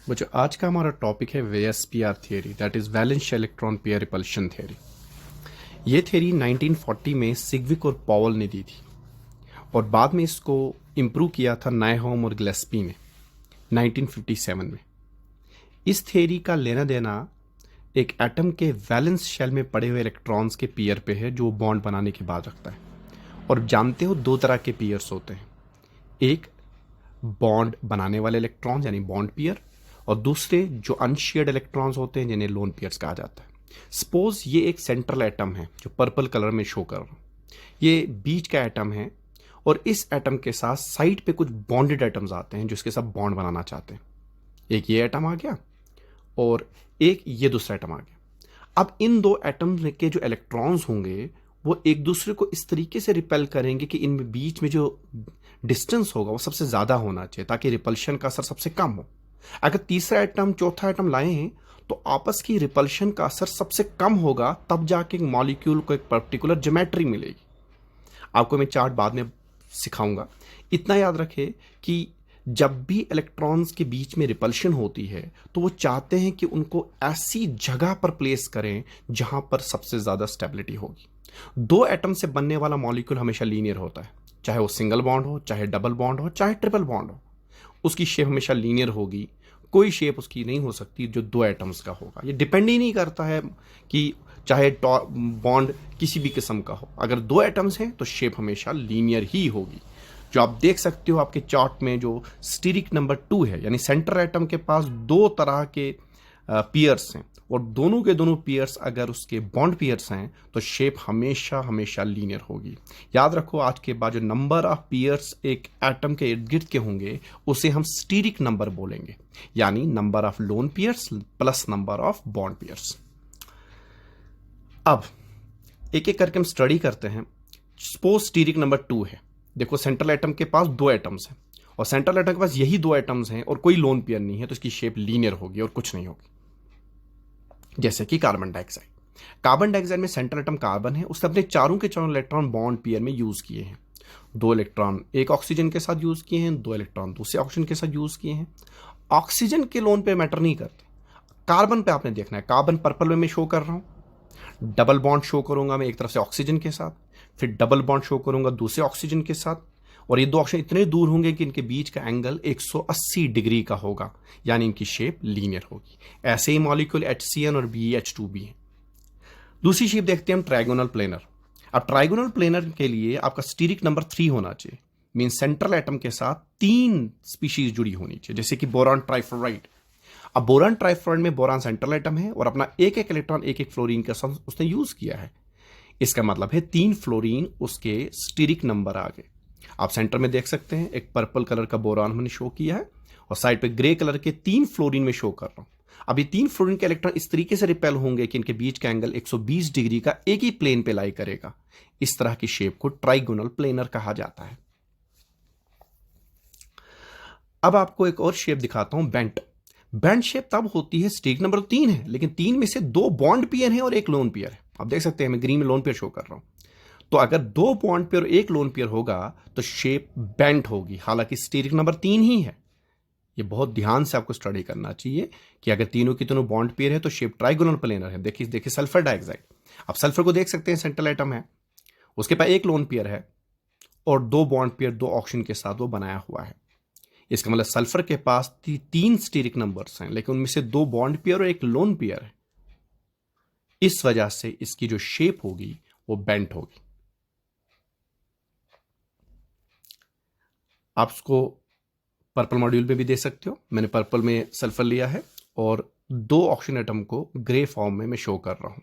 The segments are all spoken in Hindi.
बच्चों आज का हमारा टॉपिक है VSPR theory, that is valence electron pair repulsion theory. ये थियरी 1940 में सिग्विक और पॉवल ने दी थी और बाद में इसको इम्प्रूव किया था नायहोम और गिलेस्पी ने 1957 में। इस थियरी का लेना देना एक एटम के वैलेंस शेल में पड़े हुए इलेक्ट्रॉन्स के पेयर पे है जो बॉन्ड बनाने के बाद रखता है। और जानते हो दो तरह के पेयर्स होते हैं, एक बॉन्ड बनाने वाले इलेक्ट्रॉन्स यानी बॉन्ड पेयर, और दूसरे जो अनशेयर्ड इलेक्ट्रॉन्स होते हैं जिन्हें लोन पेयर्स कहा जाता है। सपोज ये एक सेंट्रल एटम है जो पर्पल कलर में शो कर रहा हूं, ये बीच का एटम है और इस एटम के साथ साइड पे कुछ बॉन्डेड एटम्स आते हैं जो इसके साथ बॉन्ड बनाना चाहते हैं। एक ये एटम आ गया और एक ये दूसरा एटम आ गया। अब इन दो एटम के जो इलेक्ट्रॉन्स होंगे वो एक दूसरे को इस तरीके से रिपेल करेंगे कि इनमें बीच में जो डिस्टेंस होगा वो सबसे ज्यादा होना चाहिए ताकि रिपल्शन का असर सबसे कम हो। अगर तीसरा एटम चौथा एटम लाए हैं तो आपस की रिपल्शन का असर सबसे कम होगा, तब जाके मॉलिक्यूल को एक पर्टिकुलर ज्योमेट्री मिलेगी। आपको मैं चार्ट बाद में सिखाऊंगा। इतना याद रखें कि जब भी इलेक्ट्रॉन्स के बीच में रिपल्शन होती है तो वो चाहते हैं कि उनको ऐसी जगह पर प्लेस करें जहां पर सबसे ज्यादा स्टेबिलिटी होगी। दो एटम से बनने वाला मॉलिक्यूल हमेशा लीनियर होता है, चाहे वो सिंगल बॉन्ड हो, चाहे डबल बॉन्ड हो, चाहे ट्रिपल बॉन्ड हो, उसकी शेप हमेशा लीनियर होगी। कोई शेप उसकी नहीं हो सकती जो दो एटम्स का होगा। ये डिपेंड ही नहीं करता है कि चाहे बॉन्ड किसी भी किस्म का हो, अगर दो एटम्स हैं तो शेप हमेशा लीनियर ही होगी। जो आप देख सकते हो आपके चार्ट में जो स्टीरिक नंबर 2 है, यानी सेंटर एटम के पास दो तरह के पियर्स हैं और दोनों के दोनों पियर्स अगर उसके बॉन्ड पियर्स हैं तो शेप हमेशा हमेशा लीनियर होगी। याद रखो आज के बाद जो नंबर ऑफ पियर्स एक एटम के इर्द गिर्द के होंगे उसे हम स्टीरिक नंबर बोलेंगे, यानी number of lone pairs plus number of bond pairs. अब एक एक करके हम स्टडी करते हैं। सपोज स्टीरिक नंबर 2 है। देखो सेंट्रल एटम के पास दो एटम्स हैं और सेंट्रल एटम के पास यही दो एटम्स हैं और कोई लोन पेयर नहीं है, तो इसकी शेप लीनियर होगी और कुछ नहीं होगी। जैसे कि कार्बन डाइऑक्साइड। कार्बन डाइऑक्साइड में सेंट्रल एटम कार्बन है, उसने अपने चारों के चारों इलेक्ट्रॉन बॉन्ड पेयर में यूज किए हैं। दो इलेक्ट्रॉन एक ऑक्सीजन के साथ यूज किए हैं, दो इलेक्ट्रॉन दूसरे ऑक्सीजन के साथ यूज किए हैं। ऑक्सीजन के लोन पे मैटर नहीं करते। कार्बन पे आपने देखना है, कार्बन पर्पल में शो कर रहा हूं, डबल बॉन्ड शो करूंगा मैं एक तरफ से ऑक्सीजन के साथ, फिर डबल बॉन्ड शो करूंगा दूसरे ऑक्सीजन के साथ, और ये दो ऑक्सीजन इतने दूर होंगे कि इनके बीच का एंगल 180 डिग्री का होगा, यानी इनकी शेप लीनियर होगी। ऐसे ही मॉलिक्यूल HCN और BH2 भी है। दूसरी शेप देखते हैं हम ट्राइगोनल प्लेनर। अब ट्राइगोनल प्लेनर के लिए आपका स्टीरिक नंबर 3 होना चाहिए, मीन सेंट्रल एटम के साथ 3 स्पीशीज जुड़ी होनी चाहिए, जैसे कि बोरान ट्राइफ्लोराइड। अब बोरान ट्राइफ्लोराइड में बोरान सेंट्रल एटम है और अपना एक एक इलेक्ट्रॉन एक एक फ्लोरीन का साथ उसने यूज किया है। इसका मतलब है 3 फ्लोरीन उसके स्टीरिक नंबर आ गए। आप सेंटर में देख सकते हैं एक पर्पल कलर का बोरान हमने शो किया है और साइड पे ग्रे कलर के 3 फ्लोरीन में शो कर रहा हूं। अब ये 3 फ्लोरीन के इलेक्ट्रॉन इस तरीके से रिपेल होंगे कि इनके बीच का एंगल 120 डिग्री का एक ही प्लेन पे लाई करेगा। इस तरह की शेप को ट्राइगोनल प्लेनर कहा जाता है। अब आपको एक और शेप दिखाता हूं, बेंट। बेंट शेप तब होती है, स्टीरिक नंबर 3 है लेकिन 3 में से 2 बॉन्ड पेयर है और एक लोन पेयर है। आप देख सकते हैं मैं ग्रीन में लोन पेयर शो कर रहा हूं। तो अगर 2 बॉन्ड पेयर और एक लोन पेयर होगा तो शेप बेंट होगी, हालांकि स्टीरिक नंबर 3 ही है। ये बहुत ध्यान से आपको स्टडी करना चाहिए कि अगर तीनों की तीनों बॉन्ड पेयर है तो शेप ट्राइगोनल प्लेनर है। देखिए देखिए सल्फर डाइऑक्साइड। अब सल्फर को देख सकते हैं, सेंट्रल एटम है, उसके पास एक लोन पेयर है और 2 बॉन्ड पेयर 2 ऑक्सीजन के साथ वो बनाया हुआ है। इसका मतलब सल्फर के पास 3 स्टीरिक नंबर्स हैं लेकिन उनमें से 2 बॉन्ड पेयर और एक लोन पेयर है। इस वजह से इसकी जो शेप होगी वो बेंट होगी। आप उसको पर्पल मॉड्यूल में भी दे सकते हो। मैंने पर्पल में सल्फर लिया है और 2 ऑक्सीजन एटम को ग्रे फॉर्म में मैं शो कर रहा हूं।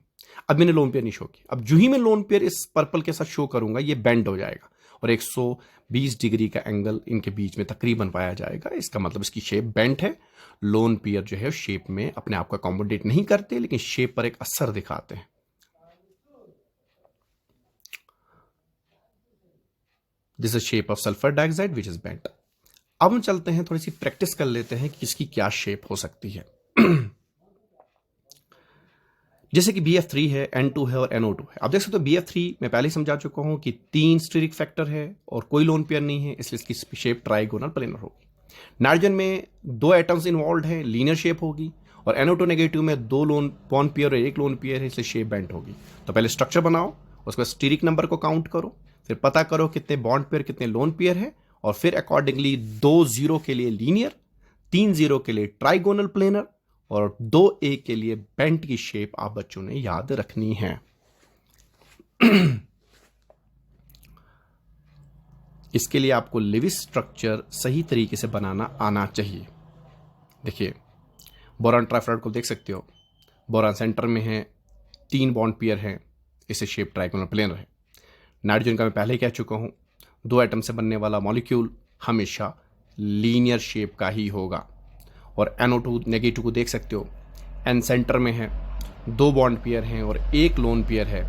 अब मैंने लोन पेयर नहीं शो किया। अब जो ही मैं लोन पेयर इस पर्पल के साथ शो करूंगा ये बेंड हो जाएगा और 120 डिग्री का एंगल इनके बीच में तकरीबन पाया जाएगा। इसका मतलब इसकी शेप बेंट है। लोन पेयर जो है शेप में अपने आप को अकोमोडेट नहीं करते लेकिन शेप पर एक असर दिखाते हैं। This is shape of sulphur dioxide which is bent. अब हम चलते हैं, थोड़ी सी प्रैक्टिस कर लेते हैं कि इसकी क्या शेप हो सकती है। जैसे कि BF3 है, N2 है और NO2 है। आप देख सकते हो BF3 मैं पहले ही समझा चुका हूं कि 3 स्टीरिक फैक्टर है और कोई लोन पेयर नहीं है, इसलिए इसकी शेप ट्राइगोनल प्लेनर होगी। नाइट्रोजन में 2 एटम्स इन्वॉल्व हैं, लीनियर शेप होगी, और NO2 नेगेटिव में 2 लोन बॉन्ड पेयर और 1 लोन पेयर है, इसलिए शेप बेंट होगी। तो पहले स्ट्रक्चर बनाओ, उसके बाद स्टीरिक नंबर को काउंट करो, फिर पता करो कितने बॉन्ड पेयर कितने लोन पेयर है, और फिर अकॉर्डिंगली 2 0 के लिए लीनियर, 3 0 के लिए ट्राइगोनल प्लेनर, और 2 A के लिए बेंट की शेप आप बच्चों ने याद रखनी है। इसके लिए आपको लेविस स्ट्रक्चर सही तरीके से बनाना आना चाहिए। देखिए, बोरान ट्राइफ्लॉइड को देख सकते हो, बोरान सेंटर में है, 3 बॉन्ड पेयर हैं, इसे शेप ट्राइगोनल प्लेनर है। नाइट्रोजन का मैं पहले ही कह चुका हूं, 2 एटम से बनने वाला मॉलिक्यूल हमेशा लीनियर शेप का ही होगा। और NO2 नेगेटिव को देख सकते हो, N सेंटर में है, 2 बॉन्ड पेयर हैं और 1 लोन पेयर है।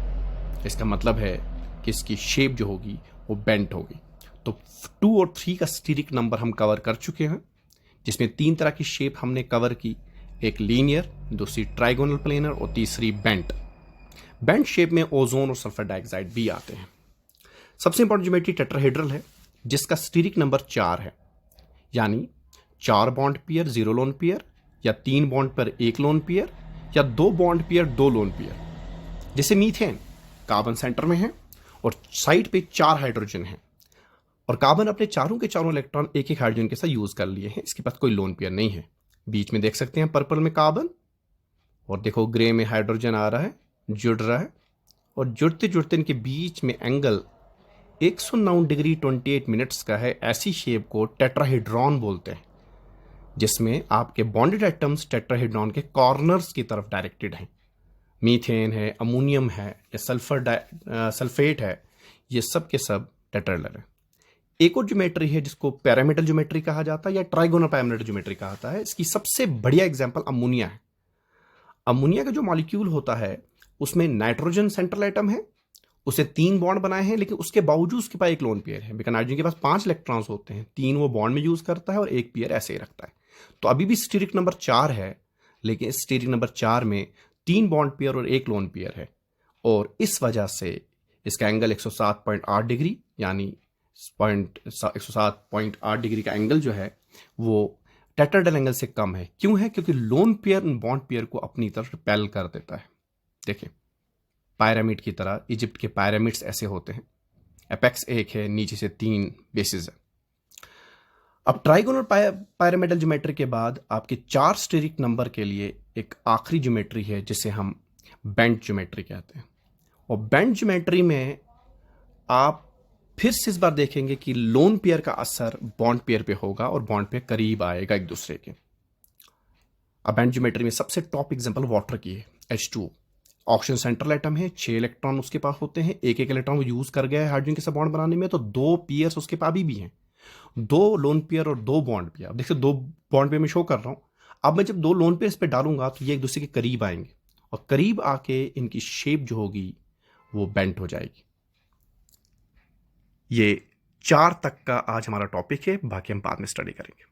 इसका मतलब है कि इसकी शेप जो होगी वो बेंट होगी। तो 2 और 3 का स्टीरिक नंबर हम कवर कर चुके हैं, जिसमें 3 तरह की शेप हमने कवर की, एक लीनियर, दूसरी ट्राइगोनल प्लेनर और तीसरी बेंट। बेंट शेप में ओजोन और सल्फर डाइऑक्साइड भी आते हैं। सबसे इंपॉर्टेंट ज्योमेट्री टेट्राहेड्रल है, जिसका स्टीरिक नंबर 4 है, यानी 4 बॉन्ड पेयर 0 लोन पेयर, या 3 बॉन्ड पर 1 लोन पेयर, या 2 बॉन्ड पेयर 2 लोन पेयर। जैसे मीथेन, कार्बन सेंटर में है और साइड पे 4 हाइड्रोजन है, और कार्बन अपने चारों के चारों इलेक्ट्रॉन एक एक हाइड्रोजन के साथ यूज कर लिए हैं, इसके पास कोई लोन पेयर नहीं है। बीच में देख सकते हैं पर्पल में कार्बन, और देखो ग्रे में हाइड्रोजन आ रहा है, जुड़ रहा है, और जुड़ते जुड़ते इनके बीच में एंगल 109 डिग्री 28 मिनट्स का है। ऐसी शेप को टेट्राहेड्रॉन बोलते हैं, जिसमें आपके बॉन्डेड एटम्स टेट्राहेड्रॉन के कॉर्नर्स की तरफ डायरेक्टेड हैं। मीथेन है, अमोनियम है, या सल्फेट है, ये सब के सब टेट्राहेड्रल है। एक और ज्योमेट्री है जिसको पैरामीटर ज्योमेट्री कहा जाता है, या ट्राइगोनल पैरामीटर ज्योमेट्री कहा जाता है। इसकी सबसे बढ़िया एग्जांपल अमोनिया है। अमोनिया का जो मॉलिक्यूल होता है, उसमें नाइट्रोजन सेंट्रल एटम है, उसे 3 बॉन्ड बनाए हैं, लेकिन उसके बावजूद उसके पास 1 लोन पेयर है। बिकॉज नाइट्रोजन के पास 5 इलेक्ट्रॉन्स होते हैं, 3 वो बॉन्ड में यूज करता है और 1 पेयर ऐसे ही रखता है। तो अभी भी स्टीरिक नंबर 4 है, लेकिन इस स्टीरिक नंबर 4 में 3 बॉन्ड पेयर और 1 लोन पेयर है, और इस वजह से इसका एंगल 107.8 डिग्री, यानी 107.8 डिग्री का एंगल जो है वो टेट्राहेड्रल एंगल से कम है। क्यों है? क्योंकि लोन पेयर बॉन्ड पेयर को अपनी तरफ रिपेल कर देता है। देखिए, पायरामिड की तरह इजिप्ट के पायरामिड्स ऐसे होते हैं, एपेक्स एक है, नीचे से 3 बेसिस है। अब ट्राइगोनल पायरामिडल ज्योमेट्री के बाद आपके 4 स्टीरिक नंबर के लिए एक आखिरी ज्योमेट्री है, जिसे हम बेंट ज्योमेट्री कहते हैं। और बेंट ज्योमेट्री में आप फिर से इस बार देखेंगे कि लोन पेयर का असर बॉन्ड पेयर पे होगा और बॉन्ड पेयर करीब आएगा एक दूसरे के। अब बेंट ज्योमेट्री में सबसे टॉप एग्जांपल वाटर की है, H2O। ऑक्सीजन सेंट्रल एटम है, 6 इलेक्ट्रॉन उसके पास होते हैं, एक इलेक्ट्रॉन वो यूज कर गया है हाइड्रोजन के साथ बॉन्ड बनाने में, तो 2 पेयर्स उसके पास भी हैं, 2 लोन पेयर और 2 बॉन्ड पेयर। अब देखिए 2 बॉन्ड पेयर में शो कर रहा हूं। अब मैं जब 2 लोन पेयर इस पे डालूंगा तो ये एक दूसरे के करीब आएंगे, और करीब आके इनकी शेप जो होगी वो बेंट हो जाएगी। ये 4 तक का आज हमारा टॉपिक है, बाकी हम बाद में स्टडी करेंगे।